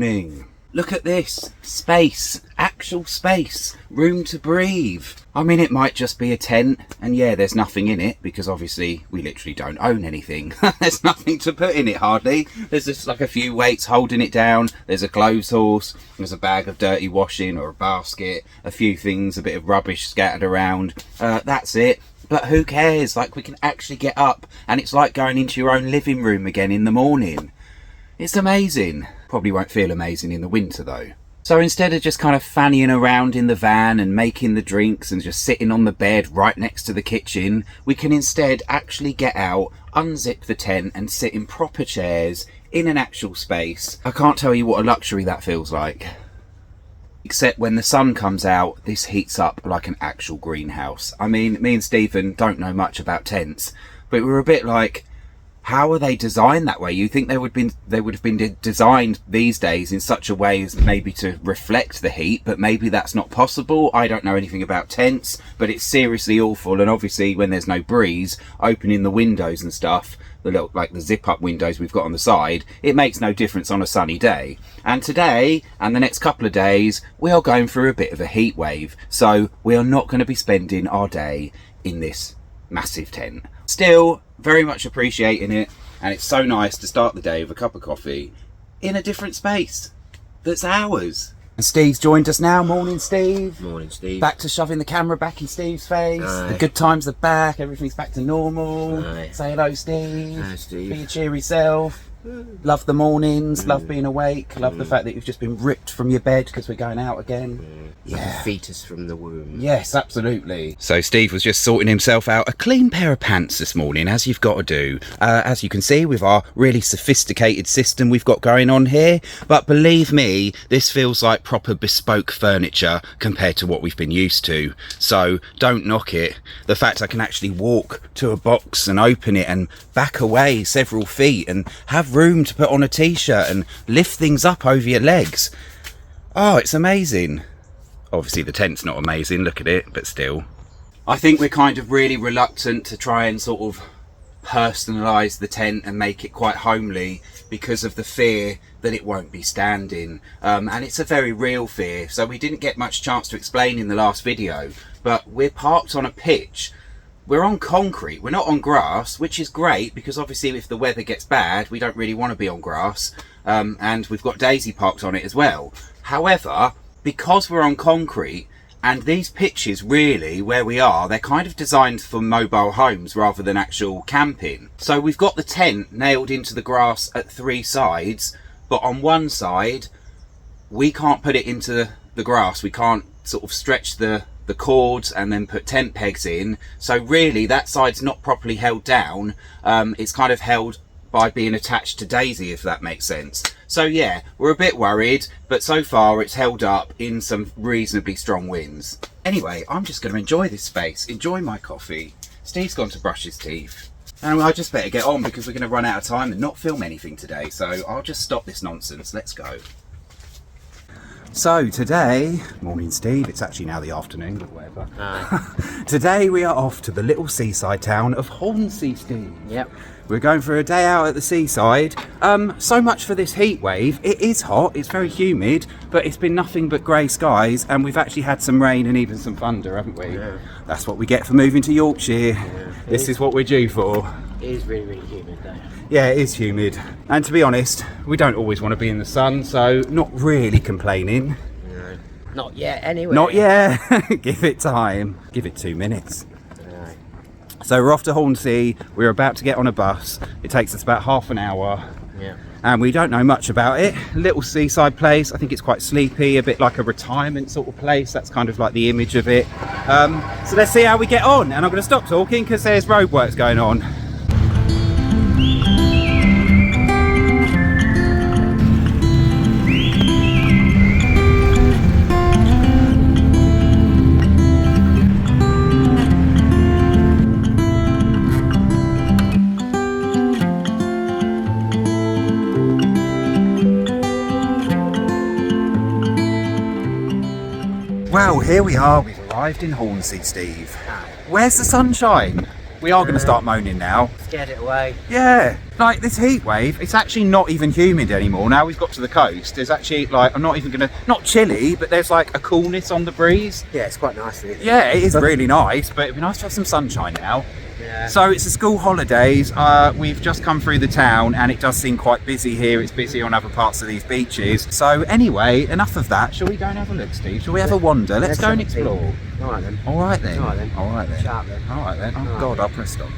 morning. Look at this. Space. Actual space. Room to breathe. I mean, it might just be a tent, and yeah, there's nothing in it, because obviously we literally don't own anything. There's nothing to put in it, hardly. There's just like a few weights holding it down. There's a clothes horse. There's a bag of dirty washing or a basket. A few things, a bit of rubbish scattered around. That's it. But who cares? Like, we can actually get up, and it's like going into your own living room again in the morning. It's amazing. Probably won't feel amazing in the winter though. So instead of just kind of fannying around in the van and making the drinks and just sitting on the bed right next to the kitchen, we can instead actually get out, unzip the tent and sit in proper chairs in an actual space. I can't tell you what a luxury that feels like. Except when the sun comes out, this heats up like an actual greenhouse. I mean, me and Stephen don't know much about tents, but we're a bit like, how are they designed that way? You think they would have been designed these days in such a way as maybe to reflect the heat, but maybe that's not possible. I don't know anything about tents, but it's seriously awful. And obviously when there's no breeze, opening the windows and stuff, the little, like the zip up windows we've got on the side, it makes no difference on a sunny day. And today and the next couple of days, we are going through a bit of a heat wave. So we are not going to be spending our day in this massive tent. Still, very much appreciating it, and it's so nice to start the day with a cup of coffee in a different space that's ours. And Steve's joined us now. Morning, Steve. Morning, Steve. Back to shoving the camera back in Steve's face. Aye. The good times are back, everything's back to normal. Aye. Say hello, Steve. Hi, Steve. Be your cheery self. Love the mornings, love being awake, love the fact that you've just been ripped from your bed because we're going out again. Yeah. Fetus from the womb. Yes, absolutely. So Steve was just sorting himself out a clean pair of pants this morning, as you've got to do. As you can see, with our really sophisticated system we've got going on here. But believe me, this feels like proper bespoke furniture compared to what we've been used to. So don't knock it. The fact I can actually walk to a box and open it and back away several feet and have room to put on a t-shirt and lift things up over your legs. Oh, it's amazing. Obviously the tent's not amazing, look at it, but still. I think we're kind of really reluctant to try and sort of personalise the tent and make it quite homely because of the fear that it won't be standing. And it's a very real fear, so we didn't get much chance to explain in the last video, but we're parked on a pitch. We're on concrete, we're not on grass, which is great because obviously if the weather gets bad, we don't really want to be on grass. And we've got Daisy parked on it as well. However, because we're on concrete, and these pitches really, where we are, they're kind of designed for mobile homes rather than actual camping. So we've got the tent nailed into the grass at 3 sides, but on one side, we can't put it into the grass. We can't sort of stretch the cords and then put tent pegs in. So really, that side's not properly held down. It's kind of held by being attached to Daisy, if that makes sense. So yeah, we're a bit worried, but so far it's held up in some reasonably strong winds. Anyway, I'm just going to enjoy this space, enjoy my coffee. Steve's gone to brush his teeth. And I just better get on because we're going to run out of time and not film anything today. So I'll just stop this nonsense. Let's go. So today, morning Steve, it's actually now the afternoon, but whatever. Today we are off to the little seaside town of Hornsea, Steve. Yep. We're going for a day out at the seaside. So much for this heat wave. It is hot, it's very humid, but it's been nothing but grey skies, and we've actually had some rain and even some thunder, haven't we? Yeah. That's what we get for moving to Yorkshire. Yeah. This is what we're due for. It is really, really humid though. Yeah, it is humid. And to be honest, we don't always want to be in the sun, so not really complaining. No. Not yet anyway. Not yet. Give it time. Give it 2 minutes. Right. So we're off to Hornsea. We're about to get on a bus. It takes us about half an hour. Yeah. And we don't know much about it. Little seaside place. I think it's quite sleepy, a bit like a retirement sort of place. That's kind of like the image of it. So let's see how we get on. And I'm going to stop talking because there's roadworks going on. Well, here we are. We've arrived in Hornsea, Steve. Where's the sunshine? we are going to start moaning now. Scared it away. Yeah, like this heat wave, it's actually not even humid anymore. Now we've got to the coast, there's actually like, I'm not even going to, not chilly, but there's like a coolness on the breeze. Yeah, it's quite nice. Really. Yeah, it is really nice, but it'd be nice to have some sunshine now. Yeah. So it's the school holidays. We've just come through the town and it does seem quite busy here. It's busy on other parts of these beaches. So anyway, enough of that. Shall we go and have a look, Steve? Shall we have a wander? Let's go and explore. All right then. All right then. All right then. All right then. Sharp then. All right then. Oh All right. God, I'll press stop.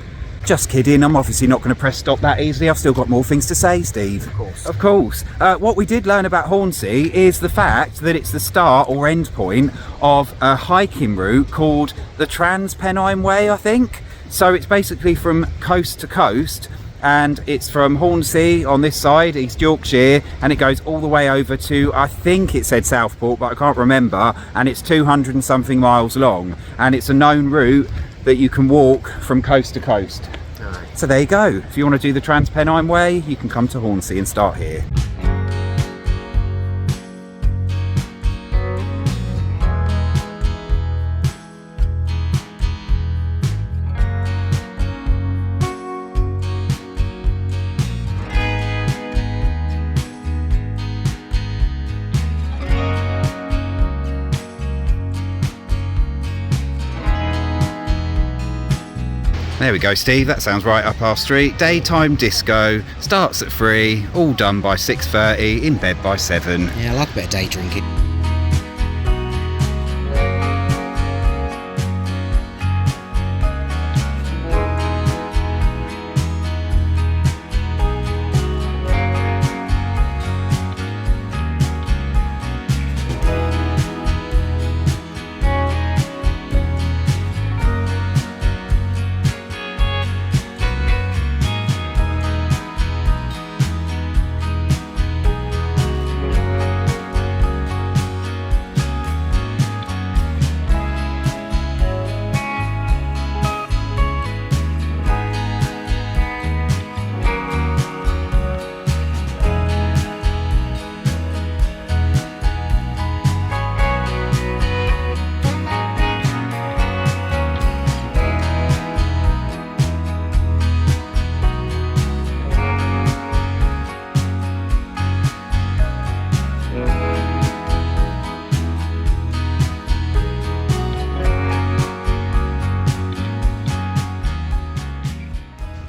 Just kidding, I'm obviously not going to press stop that easily. I've still got more things to say, Steve. Of course. Of course. What we did learn about Hornsea is the fact that it's the start or end point of a hiking route called the Transpennine Way, I think. So it's basically from coast to coast, and it's from Hornsea on this side, East Yorkshire, and it goes all the way over to, I think it said Southport, but I can't remember, and it's 200 and something miles long, and it's a known route that you can walk from coast to coast. Right. So there you go. If you want to do the Transpennine Way, you can come to Hornsea and start here. There we go, Steve, that sounds right up our street. Daytime disco, starts at 3, all done by 6:30, in bed by 7. Yeah, I like a bit of day drinking.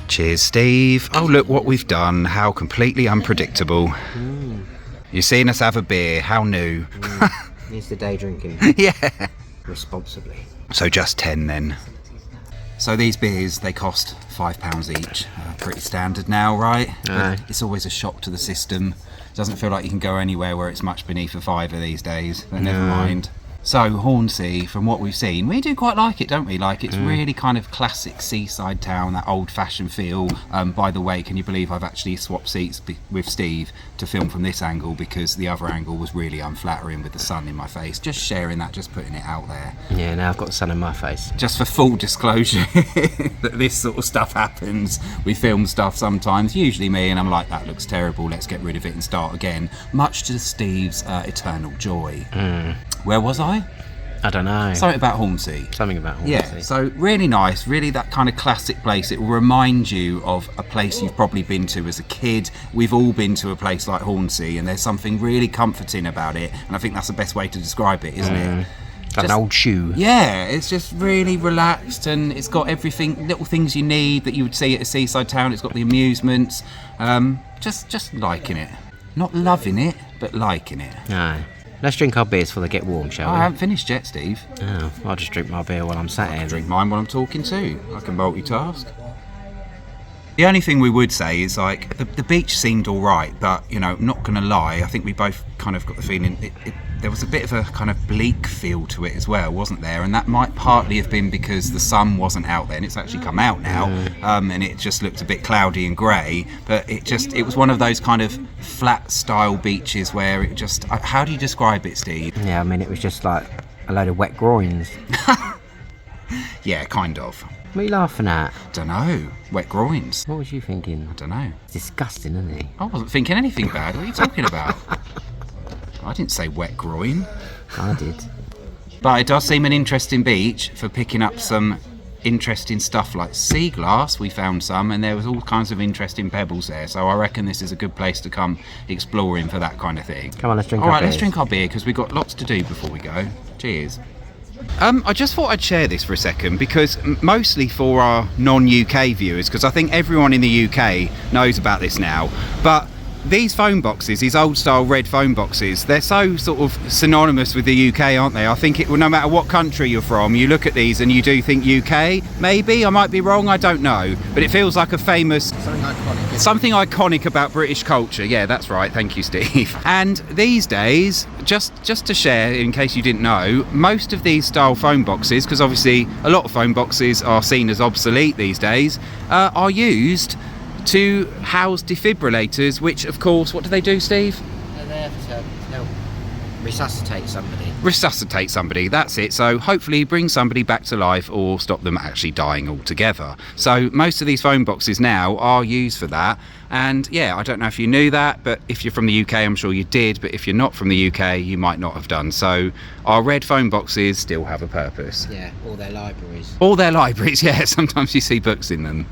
Cheers, Steve. Oh, look what we've done. How completely unpredictable. You're seeing us have a beer. How new. Needs the day drinking Yeah. responsibly. So just 10 then. So these beers, they cost £5 each. Pretty standard now, right? Aye. But it's always a shock to the system. Doesn't feel like you can go anywhere where it's much beneath a fiver these days. But never mind. So Hornsea, from what we've seen, we do quite like it, don't we? Like, it's really kind of classic seaside town, that old-fashioned feel. By the way, can you believe I've actually swapped seats with Steve to film from this angle because the other angle was really unflattering with the sun in my face. Just sharing that, just putting it out there. Yeah, now I've got the sun in my face. Just for full disclosure, that this sort of stuff happens. We film stuff sometimes, usually me, and I'm like, that looks terrible, let's get rid of it and start again. Much to Steve's eternal joy. Where was I? I don't know. Something about Hornsea. Something about Hornsea. Yeah, so really nice, really that kind of classic place. It will remind you of a place you've probably been to as a kid. We've all been to a place like Hornsea, and there's something really comforting about it, and I think that's the best way to describe it, isn't it? Like an old shoe. Yeah, it's just really relaxed, and it's got everything, little things you need that you would see at a seaside town. It's got the amusements, just liking it. Not loving it, but liking it. No. Let's drink our beers before they get warm, shall we? I haven't finished yet, Steve. Oh, I'll just drink my beer while I'm sat here. Drink mine while I'm talking too. I can multitask. The only thing we would say is, like, the beach seemed all right, but, you know, not going to lie, I think we both kind of got the feeling there was a bit of a kind of bleak feel to it as well, wasn't there? And that might partly have been because the sun wasn't out then. It's actually come out now, and it just looked a bit cloudy and grey, but it was one of those kind of flat style beaches where it just, how do you describe it, Steve? Yeah, I mean, it was just like a load of wet groins. Yeah, kind of. What are you laughing at? Don't know. Wet groins. What was you thinking? I don't know. It's disgusting, isn't it? I wasn't thinking anything bad. What are you talking about? I didn't say wet groin. I did. But it does seem an interesting beach for picking up some interesting stuff like sea glass. We found some, and there was all kinds of interesting pebbles there. So I reckon this is a good place to come exploring for that kind of thing. Come on, let's drink All our right, let's beers. drink our beer because we've got lots to do before we go. Cheers. I just thought I'd share this for a second because mostly for our non-UK viewers, because I think everyone in the UK knows about this now, but these phone boxes, these old style red phone boxes, they're so sort of synonymous with the UK, aren't they? I think it, no matter what country you're from, you look at these and you do think UK, maybe, I might be wrong, I don't know, but it feels like a famous... Something iconic about British culture. Yeah, that's right, thank you, Steve. And these days, just to share, in case you didn't know, most of these style phone boxes, because obviously a lot of phone boxes are seen as obsolete these days, are used to house defibrillators, which of course, what do they do, Steve? They're there to help resuscitate somebody. Resuscitate somebody, that's it. So hopefully bring somebody back to life or stop them actually dying altogether. So most of these phone boxes now are used for that. And yeah, I don't know if you knew that, but if you're from the UK, I'm sure you did. But if you're not from the UK, you might not have done. So our red phone boxes still have a purpose. Yeah, all their libraries. All their libraries, yeah. Sometimes you see books in them.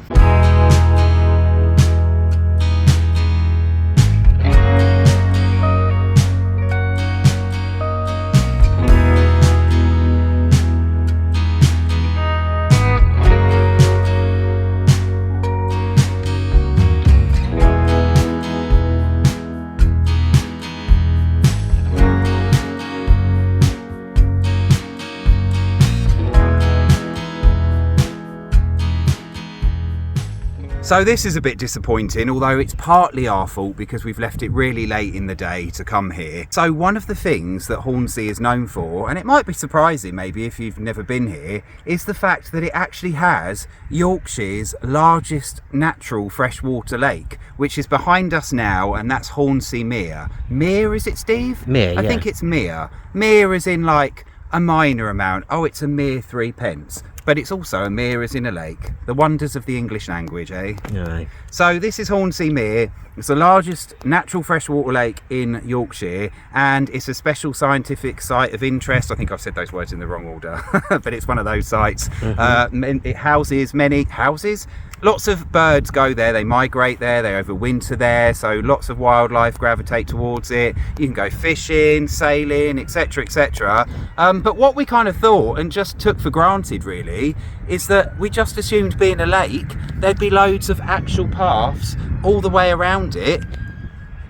So this is a bit disappointing, although it's partly our fault because we've left it really late in the day to come here. So one of the things that Hornsea is known for, and it might be surprising maybe if you've never been here, is the fact that it actually has Yorkshire's largest natural freshwater lake, which is behind us now, and that's Hornsea Mere. Mere, is it, Steve? Mere, I yeah. think it's mere. Mere as in like a minor amount. Oh, it's a mere 3 pence. But it's also a mere as in a lake. The wonders of the English language, eh? Aye. So this is Hornsea Mere. It's the largest natural freshwater lake in Yorkshire, and it's a special scientific site of interest. I think I've said those words in the wrong order, but it's one of those sites. It houses many houses. Lots of birds go there, they migrate there, they overwinter there, so lots of wildlife gravitate towards it. You can go fishing, sailing, etc, etc. But what we kind of thought and just took for granted really is that we just assumed being a lake there'd be loads of actual paths all the way around it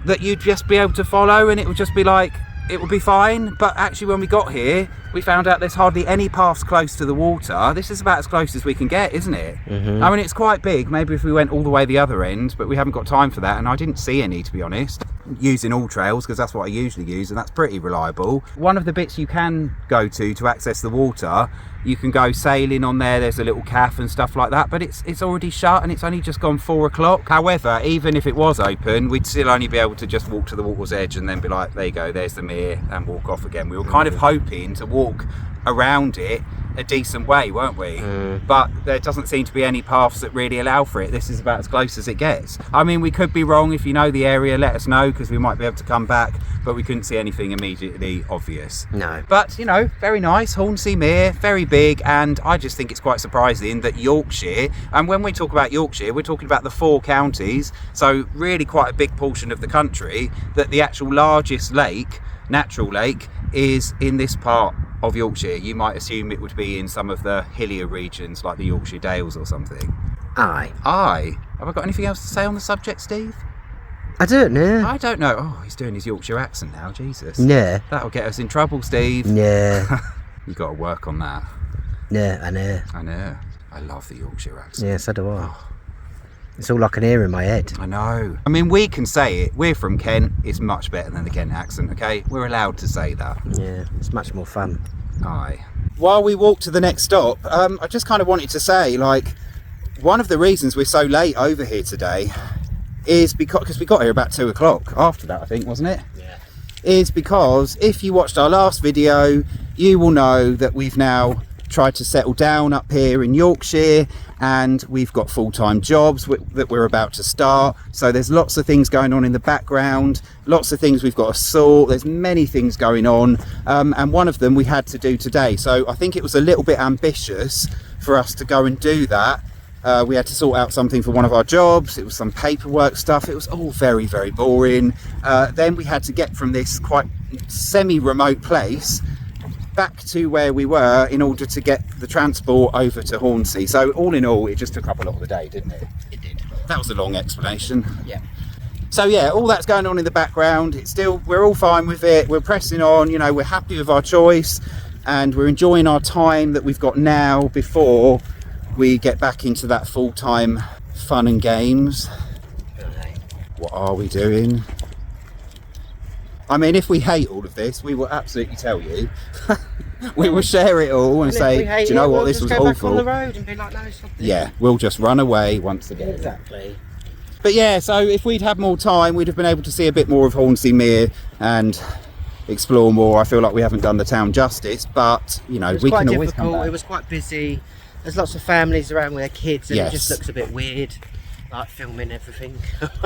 that you'd just be able to follow, and it would just be like, it would be fine. But actually when we got here we found out there's hardly any paths close to the water. This is about as close as we can get, isn't it? I mean, it's quite big. Maybe if we went all the way the other end, but we haven't got time for that, and I didn't see any, to be honest. Using all trails, because that's what I usually use, and that's pretty reliable. One of the bits you can go to access the water, you can go sailing on there. There's a little cafe and stuff like that, but it's already shut and it's only just gone 4 o'clock. However, even if it was open, we'd still only be able to just walk to the water's edge and then be like, there you go, there's the mere, and walk off again. We were kind of hoping to walk around it a decent way, weren't we? But there doesn't seem to be any paths that really allow for it. This is about as close as it gets. I mean, we could be wrong. If you know the area, let us know, because we might be able to come back, but we couldn't see anything immediately obvious. No. But, you know, very nice. Hornsea Mere, very big, and I just think it's quite surprising that Yorkshire, and when we talk about Yorkshire, we're talking about the 4 counties, so really quite a big portion of the country, that the actual largest lake, natural lake, is in this part of Yorkshire. You might assume it would be in some of the hillier regions like the Yorkshire Dales or something. Aye. Have I got anything else to say on the subject, Steve? I don't know. I don't know. Oh, he's doing his Yorkshire accent now, Jesus. Yeah. That'll get us in trouble, Steve. Yeah. You've got to work on that. Yeah, I know. I know. I love the Yorkshire accent. Yeah, so do I. It's all I can hear in my head. I know. I mean, we can say it. We're from Kent. It's much better than the Kent accent, okay? We're allowed to say that. Yeah, it's much more fun. Aye. While we walk to the next stop, I just kind of wanted to say, like, one of the reasons we're so late over here today is because we got here about 2 o'clock. After that, I think, wasn't it? Yeah. Is because if you watched our last video, you will know that we've now tried to settle down up here in Yorkshire, and we've got full-time jobs that we're about to start. So there's lots of things going on in the background, lots of things we've got to sort. There's many things going on, and one of them we had to do today. So I think it was a little bit ambitious for us to go and do that. We had to sort out something for one of our jobs. It was some paperwork stuff. It was all very, very boring. Then we had to get from this quite semi-remote place back to where we were in order to get the transport over to Hornsea. So all in all, it just took up a lot of the day, didn't it? It did. That was a long explanation. Yeah. So yeah, all that's going on in the background. We're all fine with it. We're pressing on, you know, we're happy with our choice, and we're enjoying our time that we've got now before we get back into that full-time fun and games. What are we doing? I mean, if we hate all of this, we will absolutely tell you. We will share it all and say, do you know what, this was awful. Back on the road and be like, no, it's not this. Yeah, we'll just run away once again. Exactly. But yeah, so if we'd had more time, we'd have been able to see a bit more of Hornsea Mere and explore more. I feel like we haven't done the town justice, but you know, we can always come back. It was quite busy. There's lots of families around with their kids, and Yes. it just looks a bit weird, like filming everything.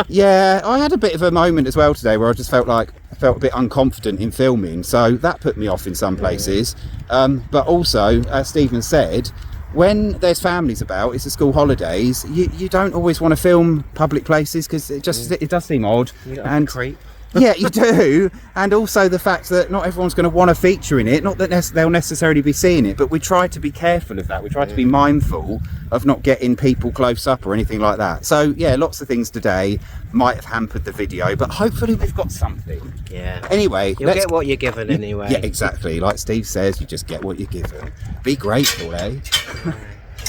Yeah, I had a bit of a moment as well today where I just felt a bit unconfident in filming, so that put me off in some places. But also, as Stephen said, when there's families about, it's the school holidays, you don't always want to film public places because it does seem odd. And creep. Yeah, you do. And also the fact that not everyone's going to want to feature in it, not that they'll necessarily be seeing it, but we try to be careful of that. We try to be mindful of not getting people close up or anything like that. So yeah, lots of things today might have hampered the video, but hopefully we've got something. Yeah. Anyway, You'll get what you're given anyway. Yeah, exactly. Like Steve says, you just get what you're given. Be grateful, eh?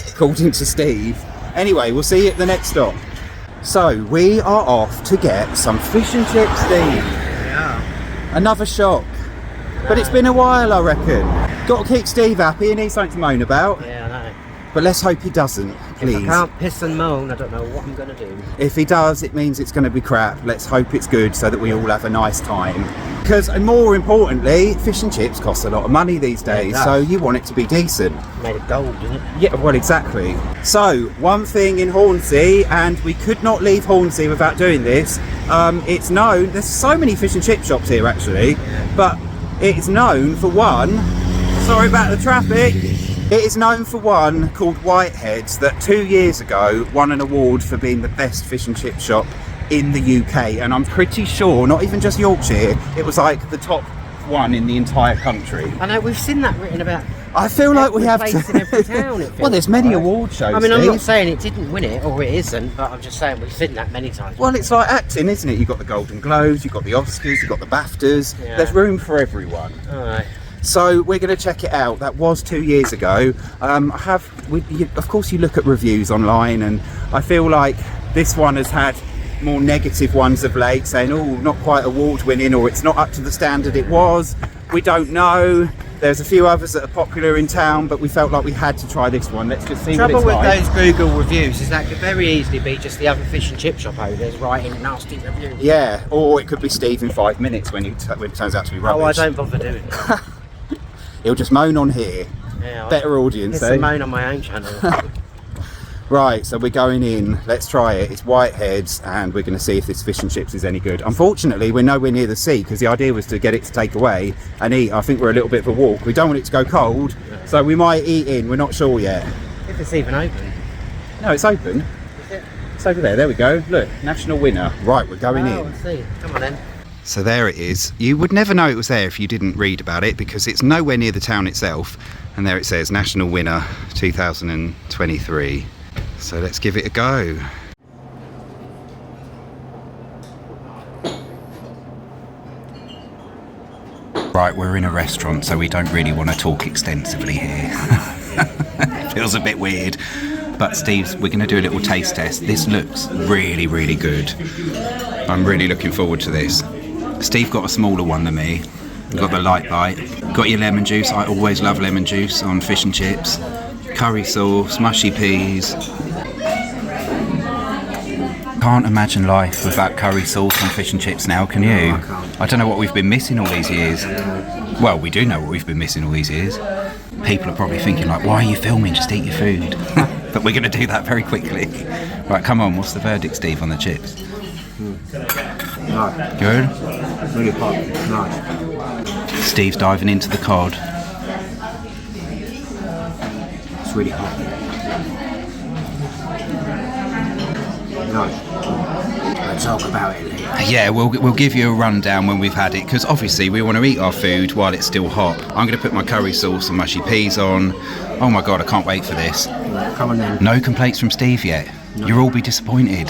According to Steve. Anyway, we'll see you at the next stop. So we are off to get some fish and chips, Steve. Yeah. Another shock. But it's been a while, I reckon. Got to keep Steve happy, and he's something to moan about. Yeah, I know. But let's hope he doesn't, please. If I can't piss and moan, I don't know what I'm going to do. If he does, it means it's going to be crap. Let's hope it's good so that we all have a nice time. Because, and more importantly, fish and chips cost a lot of money these days, so you want it to be decent. Made of gold, isn't it? Yeah, well, exactly. So, one thing in Hornsea, and we could not leave Hornsea without doing this, it's known, there's so many fish and chip shops here actually, but it's known for one, sorry about the traffic, it is known for one called Whitehead's that 2 years ago won an award for being the best fish and chip shop in the UK, and I'm pretty sure, not even just Yorkshire, it was like the top one in the entire country. I know, we've seen that written about. I feel like we have place in every town. Well, there's many award shows. I mean, I'm Steve. not saying it didn't win it or it isn't, but I'm just saying we've seen that many times. Well, it's like acting, isn't it? You've got the Golden Globes, you've got the Oscars, you've got the BAFTAs. Yeah. There's room for everyone. All right. So we're going to check it out. That was 2 years ago. Of course, you look at reviews online, and I feel like this one has had more negative ones of late, saying, "Oh, not quite award winning," or "It's not up to the standard it was." We don't know. There's a few others that are popular in town, but we felt like we had to try this one. Let's just see what it's like. Trouble with those Google reviews is that could very easily be just the other fish and chip shop owners writing nasty reviews. Yeah, or it could be Steve in 5 minutes when it turns out to be rubbish. Oh, I don't bother doing it. He'll just moan on here. Yeah, Better audience, it's eh? a moan on my own channel. Right, so we're going in. Let's try it. It's Whitehead's, and we're going to see if this fish and chips is any good. Unfortunately, we're nowhere near the sea because the idea was to get it to take away and eat. I think we're a little bit of a walk. We don't want it to go cold, so we might eat in. We're not sure yet. If it's even open. No, it's open. Is it? It's over there. There we go. Look, national winner. Right, we're going Oh, in. I see. Come on then. So there it is. You would never know it was there if you didn't read about it because it's nowhere near the town itself. And there it says National Winner 2023. So let's give it a go. Right, we're in a restaurant, so we don't really want to talk extensively here. Feels a bit weird. But Steve's, we're going to do a little taste test. This looks really, really good. I'm really looking forward to this. Steve got a smaller one than me. Got the light bite. Got your lemon juice. I always love lemon juice on fish and chips. Curry sauce, mushy peas. Can't imagine life without curry sauce on fish and chips now, can you? No, I can't. I don't know what we've been missing all these years. Well, we do know what we've been missing all these years. People are probably thinking like, why are you filming? Just eat your food. But we're going to do that very quickly. Right, come on, what's the verdict, Steve, on the chips? Nice. Good? Really hot. Nice. Steve's diving into the cod. It's really hot. We'll talk about it later. Yeah, we'll give you a rundown when we've had it, because obviously we want to eat our food while it's still hot. I'm going to put my curry sauce and mushy peas on. Oh my god, I can't wait for this. Right, come on then. No complaints from Steve yet. No. You'll all be disappointed.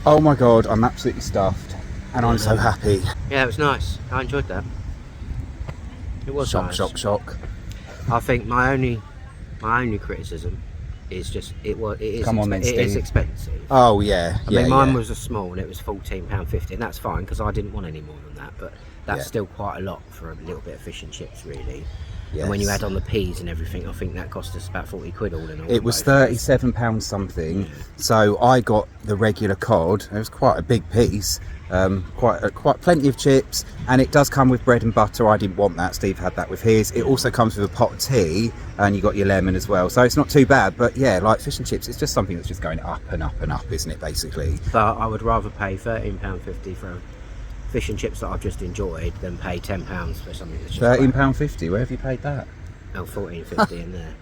Oh my god, I'm absolutely stuffed, and I'm so happy. Yeah, it was nice. I enjoyed that. It was Shock, nice. shock, shock. I think my only criticism is just it is expensive. Oh yeah, I mean, mine was a small and it was £14.50, and that's fine because I didn't want any more than that. But that's still quite a lot for a little bit of fish and chips, really. Yes. And when you add on the peas and everything, I think that cost us about 40 quid all in all. It was £37 something. So I got the regular cod. It was quite a big piece. Quite plenty of chips, and it does come with bread and butter. I didn't want that. Steve had that with his. It also comes with a pot of tea, and you got your lemon as well. So it's not too bad. But yeah, like fish and chips, it's just something that's just going up and up and up, isn't it? Basically. But I would rather pay £13.50 for fish and chips that I've just enjoyed than pay £10 for something that's just £13.50. Where have you paid that? Oh, £14.50 in there.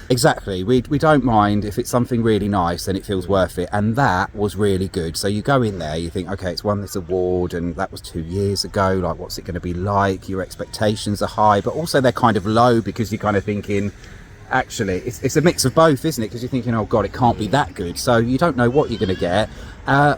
Exactly. We don't mind if it's something really nice and it feels worth it, and that was really good. So you go in there, you think, okay, it's won this award and that was 2 years ago, like what's it going to be like? Your expectations are high, but also they're kind of low because you're kind of thinking, actually it's a mix of both, isn't it? Because you're thinking, oh god, it can't be that good, so you don't know what you're going to get.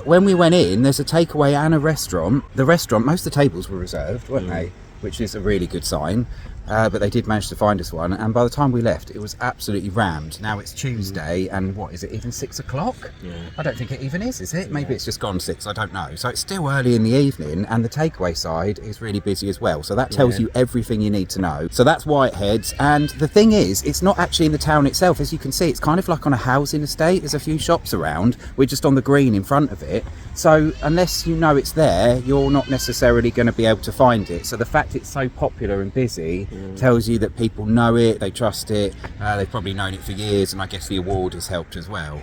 When we went in, there's a takeaway and a restaurant. The restaurant, most of the tables were reserved, weren't they? Which is a really good sign. But they did manage to find us one, and by the time we left it was absolutely rammed. Now it's Tuesday, and what is it, even 6 o'clock? Yeah. I don't think it even is it? Maybe it's just gone 6, I don't know. So it's still early in the evening, and the takeaway side is really busy as well, so that tells you everything you need to know. So that's Whitehead's, and the thing is, it's not actually in the town itself. As you can see, it's kind of like on a housing estate. There's a few shops around. We're just on the green in front of it, so unless you know it's there, you're not necessarily going to be able to find it. So the fact it's so popular and busy tells you that people know it, they trust it, they've probably known it for years, and I guess the award has helped as well.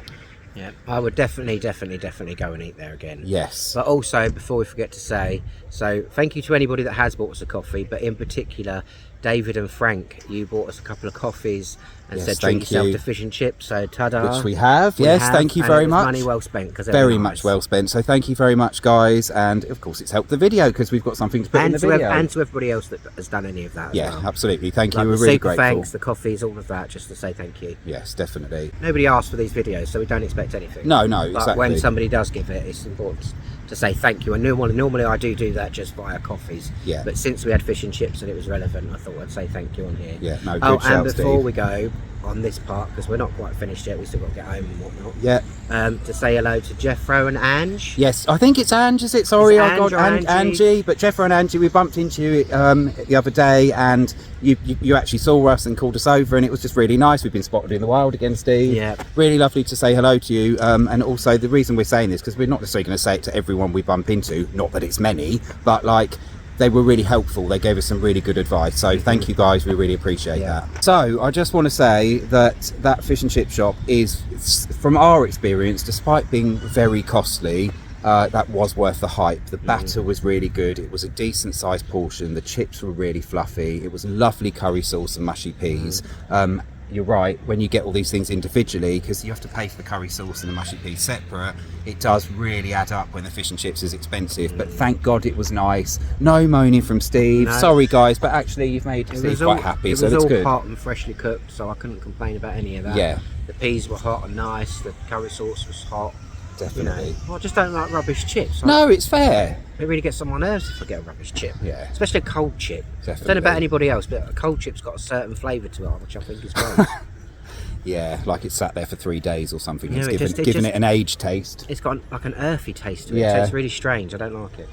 Yeah, I would definitely go and eat there again. Yes. But also, before we forget to say, so thank you to anybody that has bought us a coffee, but in particular David and Frank, you bought us a couple of coffees and said treat yourself to fish and chips, so ta-da. Which we have. Thank you very much. Money well spent, because very much well spent, so thank you very much, guys, and of course it's helped the video because we've got something to put in the video. And to everybody else that has done any of that as well. Absolutely, thank you, Like we're the really super grateful. thanks, the coffees, all of that, just to say thank you. Yes, definitely. Nobody asked for these videos, so we don't expect anything. No, but exactly. when somebody does give it, it's important to say thank you. And normally I do that just via coffees. Yeah. But since we had fish and chips and it was relevant, I thought I'd say thank you on here. Yeah, no, good and shout, before Steve. we go on this part, because we're not quite finished yet, we still got to get home and whatnot. Yeah. To say hello to Jeffro and Ange. Yes, I think it's Ange, is it? Sorry, I got Angie. Angie. But Jeffro and Angie, we bumped into you the other day, and you actually saw us and called us over, and it was just really nice. We've been spotted in the wild again, Steve. Yeah. Really lovely to say hello to you. And also the reason we're saying this, because we're not necessarily going to say it to everyone we bump into, not that it's many, but like, they were really helpful. They gave us some really good advice, so thank you guys, we really appreciate that. So I just want to say that fish and chip shop is, from our experience, despite being very costly, that was worth the hype. The batter was really good, it was a decent sized portion, the chips were really fluffy, it was lovely curry sauce and mushy peas. You're right, when you get all these things individually, because you have to pay for the curry sauce and the mushy peas separate, it does really add up when the fish and chips is expensive. But thank God it was nice. No moaning from Steve. No. Sorry guys, but actually you've made Steve quite happy, so that's good. It was all hot and freshly cooked, so I couldn't complain about any of that. Yeah. The peas were hot and nice, the curry sauce was hot. Definitely. I just don't like rubbish chips. No, it's fair. It really gets on my nerves if I get a rubbish chip. Yeah. Especially a cold chip. Definitely. I don't know about anybody else, but a cold chip's got a certain flavour to it, which I think is gross. Yeah, like it's sat there for 3 days or something. Yeah, It's given it an aged taste. It's got like an earthy taste to it. Yeah. It tastes really strange. I don't like it.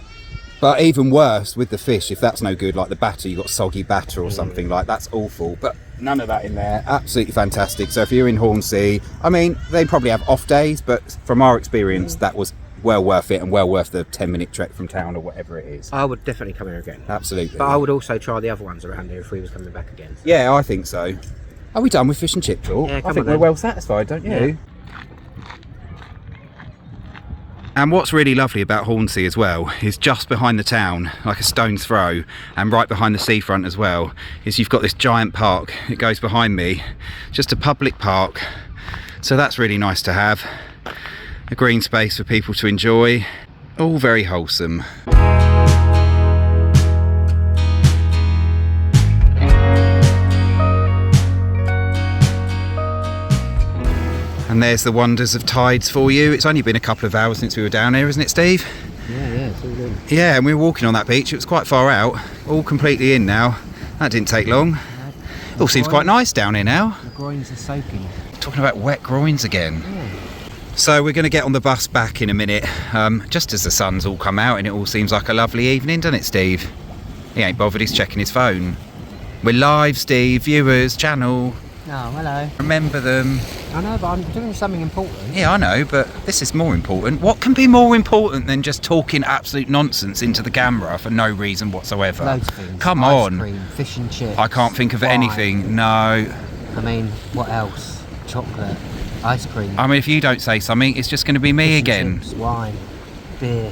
But even worse with the fish, if that's no good, like the batter, you got soggy batter or something, like that's awful. But none of that in there. Absolutely fantastic. So if you're in Hornsea, I mean, they probably have off days, but from our experience, that was well worth it, and well worth the 10-minute trek from town or whatever it is. I would definitely come here again. Absolutely. But I would also try the other ones around here if we was coming back again. Yeah, I think so. Are we done with fish and chip talk? Yeah, I come think on we're then. well satisfied, don't you? Yeah. And what's really lovely about Hornsea as well is just behind the town, like a stone's throw, and right behind the seafront as well, is you've got this giant park. It goes behind me, just a public park, So that's really nice to have. A green space for people to enjoy. All very wholesome. And there's the wonders of tides for you. It's only been a couple of hours since we were down here, isn't it, Steve? Yeah, it's all good. Yeah, and we were walking on that beach. It was quite far out. All completely in now. That didn't take long. It all seems quite nice down here now. The groins are soaking. Talking about wet groins again. Yeah. So we're going to get on the bus back in a minute, just as the sun's all come out, and it all seems like a lovely evening, doesn't it, Steve? He ain't bothered, he's checking his phone. We're live, Steve, viewers, channel. Oh, hello. Remember them. I know, but I'm doing something important. Yeah, I know, but this is more important. What can be more important than just talking absolute nonsense into the camera for no reason whatsoever? Loads of things. Come Ice on. cream, fish and chips. I can't think of wine. anything, no. I mean, what else? Chocolate, ice cream. I mean, if you don't say something, it's just going to be me fish and again. chips, wine, beer.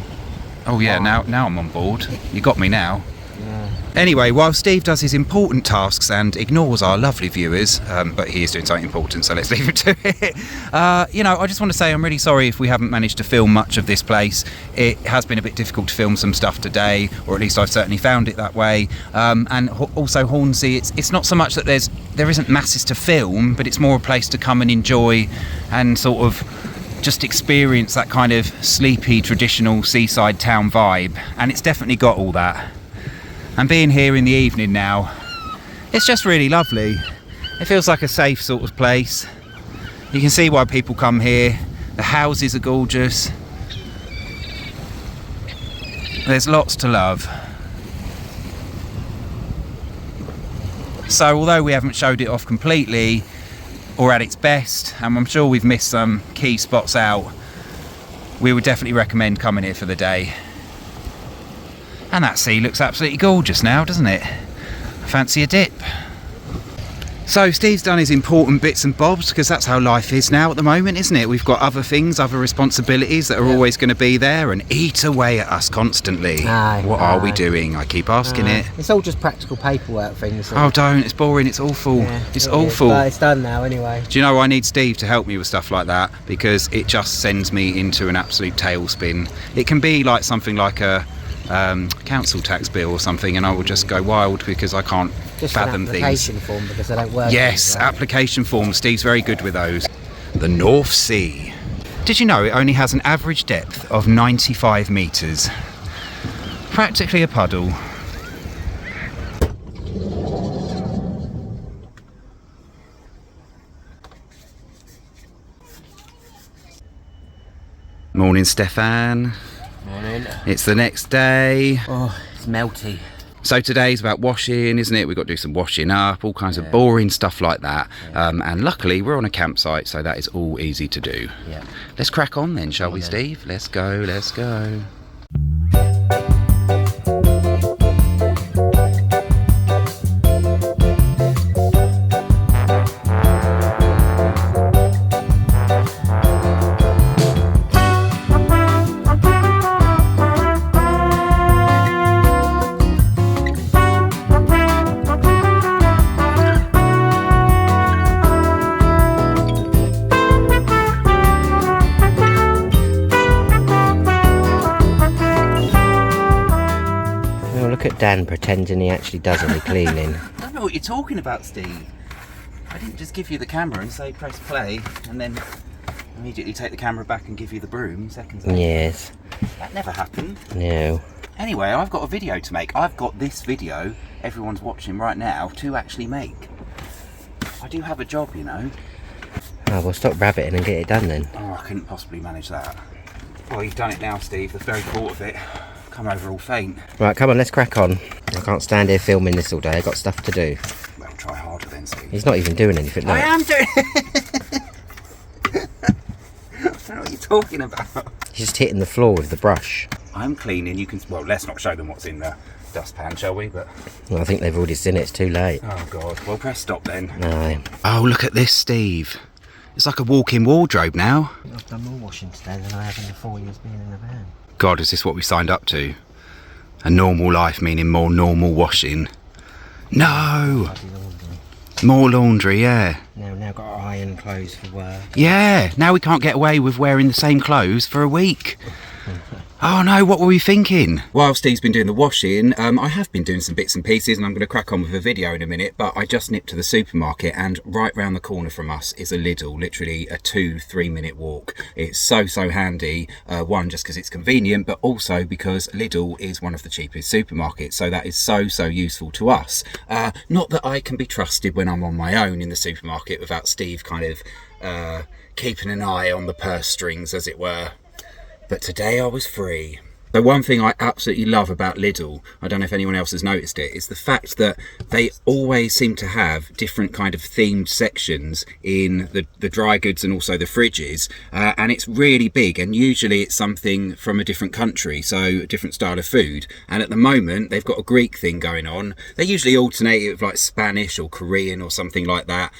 Oh yeah, wine. now I'm on board. You got me now. Yeah. Anyway, while Steve does his important tasks and ignores our lovely viewers, but he is doing something important, so let's leave him to it. I just want to say I'm really sorry if we haven't managed to film much of this place. It has been a bit difficult to film some stuff today, or at least I've certainly found it that way. And also Hornsea, it's not so much that there isn't masses to film, but it's more a place to come and enjoy and sort of just experience that kind of sleepy, traditional seaside town vibe. And it's definitely got all that. And being here in the evening now, it's just really lovely. It feels like a safe sort of place. You can see why people come here. The houses are gorgeous. There's lots to love. So although we haven't showed it off completely or at its best, and I'm sure we've missed some key spots out, we would definitely recommend coming here for the day. And that sea looks absolutely gorgeous now, doesn't it? Fancy a dip. So Steve's done his important bits and bobs, because that's how life is now at the moment, isn't it? We've got other things, other responsibilities that are always going to be there and eat away at us constantly. What are we doing? I keep asking it. It's all just practical paperwork things. Oh, don't. It's boring. It's awful. Yeah, it's awful. But it's done now anyway. Do you know, I need Steve to help me with stuff like that, because it just sends me into an absolute tailspin. It can be like something like a council tax bill or something, and I will just go wild because I can't fathom things. Application form, because they don't work. Yes, application forms. Steve's very good with those. The North Sea. Did you know it only has an average depth of 95 metres? Practically a puddle. Morning, Stefan. Morning. It's the next day. Oh, it's melty. So today's about washing, isn't it? We've got to do some washing up, all kinds of boring stuff like that. And luckily we're on a campsite, so that is all easy to do. Yeah. Let's crack on then, shall we, Steve? Let's go, let's go. Look at Dan pretending he actually does any cleaning. I don't know what you're talking about, Steve. I didn't just give you the camera and say press play and then immediately take the camera back and give you the broom seconds later. Yes. That never happened. No. Anyway, I've got a video to make. I've got this video everyone's watching right now to actually make. I do have a job, you know. Oh, well, stop rabbiting and get it done then. Oh, I couldn't possibly manage that. Well, you've done it now, Steve. The very thought of it. Come over all faint. Right, come on, let's crack on. I can't stand here filming this all day. I've got stuff to do. Well, try harder then, Steve. He's not even doing anything. I Look. am doing I don't know what you're talking about. He's just hitting the floor with the brush. I'm cleaning. You can. Well, let's not show them what's in the dustpan, shall we? But Well, I think they've already seen it. It's too late. oh god. Well, press stop then. No. Oh, look at this, Steve. It's like a walk-in wardrobe now. I've done more washing today than I have in the 4 years being in the van. God, is this what we signed up to? A normal life meaning more normal washing. No! Bloody laundry. More laundry, yeah. Now got our iron clothes for work. Yeah, now we can't get away with wearing the same clothes for a week. Oh no, what were we thinking? While Steve's been doing the washing, I have been doing some bits and pieces, and I'm going to crack on with a video in a minute, but I just nipped to the supermarket, and right round the corner from us is a Lidl, literally a 2-3 minute walk. It's so handy, one, just because it's convenient, but also because Lidl is one of the cheapest supermarkets, so that is so useful to us. Not that I can be trusted when I'm on my own in the supermarket without Steve kind of keeping an eye on the purse strings, as it were. But today I was free. The one thing I absolutely love about Lidl, I don't know if anyone else has noticed it, is the fact that they always seem to have different kind of themed sections in the dry goods and also the fridges, and it's really big, and usually it's something from a different country, so a different style of food. And at the moment they've got a Greek thing going on. They usually alternate it with like Spanish or Korean or something like that,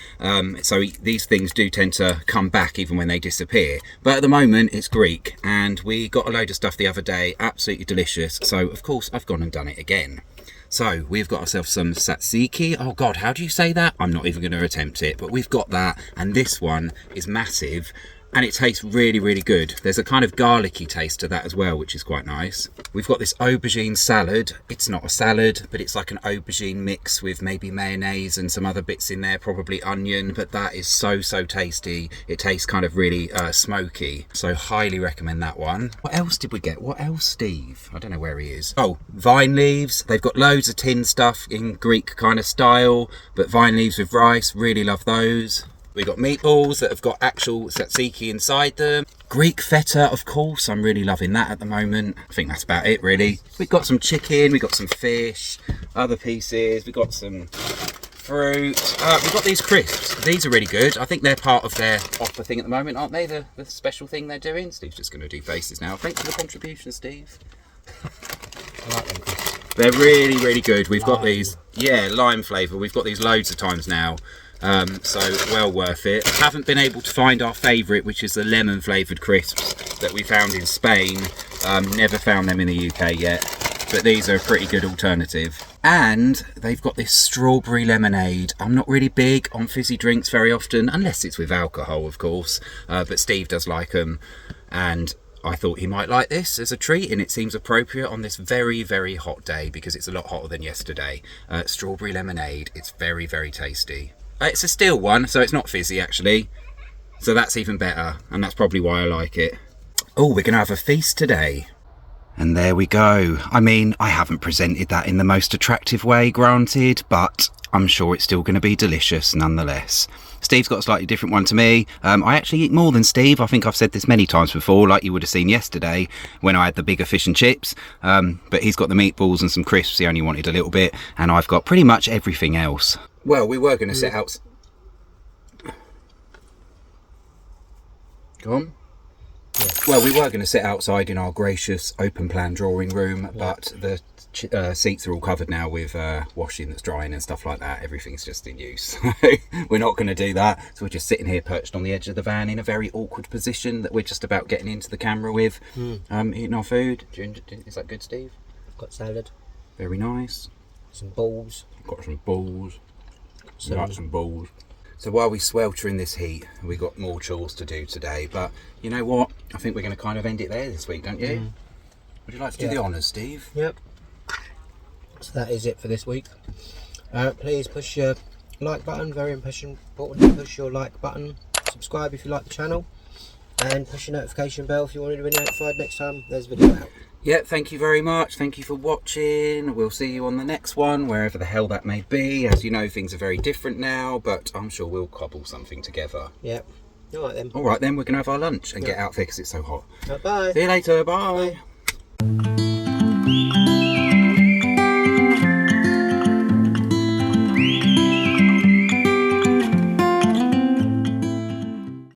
so these things do tend to come back even when they disappear. But at the moment it's Greek, and we got a load of stuff the other day, absolutely delicious, so of course I've gone and done it again. So we've got ourselves some tzatziki. Oh god, how do you say that? I'm not even going to attempt it, but we've got that, and this one is massive, and it tastes really good. There's a kind of garlicky taste to that as well, which is quite nice. We've got this aubergine salad. It's not a salad, but it's like an aubergine mix with maybe mayonnaise and some other bits in there, probably onion, but that is so tasty. It tastes kind of really smoky, so highly recommend that one. What else did we get? What else, Steve? I don't know where he is. Oh, vine leaves. They've got loads of tin stuff in Greek kind of style, but vine leaves with rice, really love those. We got meatballs that have got actual tzatziki inside them. Greek feta, of course, I'm really loving that at the moment. I think that's about it really. We've got some chicken, we've got some fish, other pieces, we've got some fruit. We've got these crisps. These are really good. I think they're part of their offer thing at the moment, aren't they? The special thing they're doing. Steve's just going to do faces now. Thanks for the contribution, Steve. I like them crisps. They're really good. We've got these, yeah, lime flavour. We've got these loads of times now. So well worth it. Haven't been able to find our favourite, which is the lemon flavoured crisps that we found in Spain. Never found them in the UK yet, but these are a pretty good alternative. And they've got this strawberry lemonade. I'm not really big on fizzy drinks very often, unless it's with alcohol, of course, but Steve does like them, and I thought he might like this as a treat, and it seems appropriate on this very hot day because it's a lot hotter than yesterday. Strawberry lemonade, it's very tasty. It's a steel one, so it's not fizzy actually, so that's even better, and that's probably why I like it. Oh, we're gonna have a feast today. And there we go. I mean, I haven't presented that in the most attractive way, granted, but I'm sure it's still going to be delicious nonetheless. Steve's got a slightly different one to me. I actually eat more than Steve. I think I've said this many times before, like you would have seen yesterday when I had the bigger fish and chips. But he's got the meatballs and some crisps. He only wanted a little bit, and I've got pretty much everything else. Well, we were going to sit out. Go on. Yeah. Well, we were going to sit outside in our gracious open plan drawing room, but the seats are all covered now with washing that's drying and stuff like that. Everything's just in use. We're not going to do that. So we're just sitting here perched on the edge of the van in a very awkward position that we're just about getting into the camera with, eating our food. Is that good, Steve? Got salad. Very nice. Some balls. Got some balls. Like some balls. So while we swelter in this heat, we've got more chores to do today. But you know what? I think we're going to kind of end it there this week, don't you? Would you like to do the honours, Steve? Yep. So that is it for this week. Please push your like button, very important to push your like button. Subscribe if you like the channel, and push your notification bell if you want to be notified next time there's a video out. Yeah, thank you very much. Thank you for watching. We'll see you on the next one, wherever the hell that may be. As you know, things are very different now, but I'm sure we'll cobble something together. Yep. All right then. All right then, we're going to have our lunch and get out there because it's so hot. Bye. See you later. Bye.